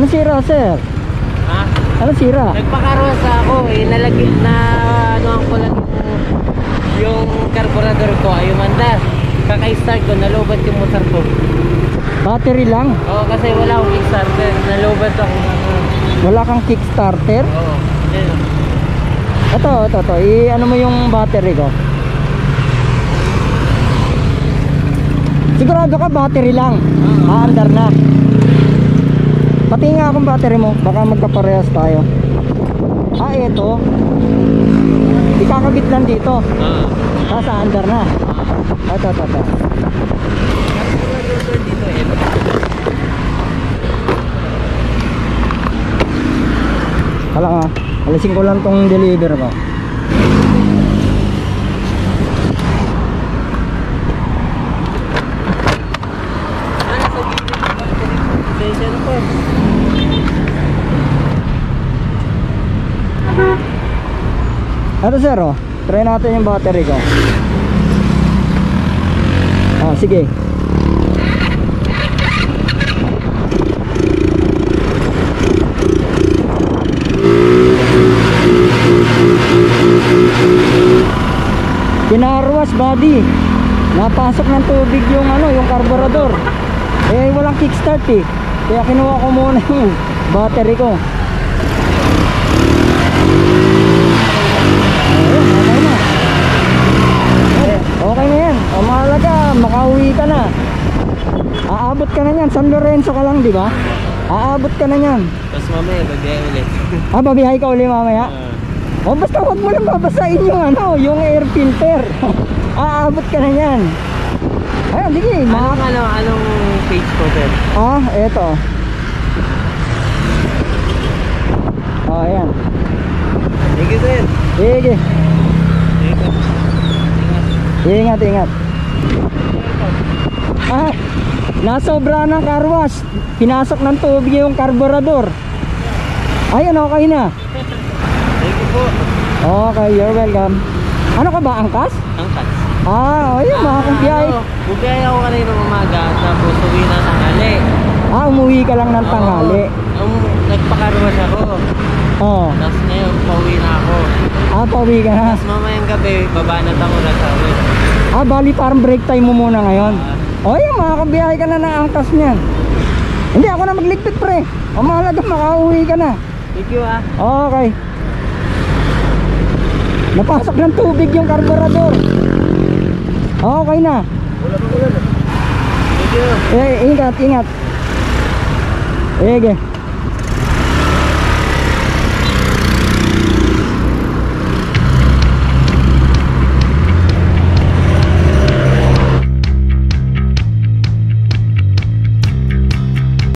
Ano sira, sir? Ha? Ano sira? Nagpakarosa ako eh, nalagyan na ano ko lang yung carburetor ko ay umandar. Kaka-start ko, nalobat yung motor ko. Battery lang? Oo, kasi wala akong kickstarter. Nalobat ako. Wala kang kickstarter? Oo. Ito. I-ano mo yung battery ko. Sigurado ka battery lang? Andar na. Pati nga akong battery mo. Baka magkaparehas tayo. Ito. Ikakabit lang dito. Sa andar na. Ito. Dito eh. Hala nga. Alisin ko lang tong deliver ko. Ito sir, oh. Try natin yung battery ko. Sige. Kinarwas body. Napasok ng tubig yung yung carburetor. Walang kickstart eh. Kaya kinuha ko muna yung battery ko. Okay na yan. Mahalaga, makauwi ka na. Aabot ka na yan. San Lorenzo ka lang, di ba? Aabot ka na yan. Tapos mamaya, babiyahe ulit. Babiyahe ka ulit mamaya? Basta huwag mo lang babasahin yung air filter. Aabot ka na yan. Ayun, sige. Anong page ko, sir? Eto. Ayan. Sige, sir. Sige. Ingat. Nasobra ng car wash. Pinasok ng tubig yung carburetor. Ayun, okay na. Thank you po. Okay, you're welcome. Ano ka ba, angkas? Angkas. Ayun, makakumpiyahe. Bumiyahe ako kanina umaga, tapos uwi na tanghali. Umuwi ka lang ng tanghali. Nagpakarwas ako. Tapos ngayon, pauwi na ako. Pauwi ka na. Tapos mamayang gabi, babanat ako na sa uwi. Bali parang break time mo muna ngayon. Ayun, makakabiyahe ka na ng angkas niyan. Hindi, ako na magligpit pre. Mahalaga, makauwi ka na. Thank you Okay. Napasok ng tubig yung carburetor. Okay na. Thank you. Ingat. Sige.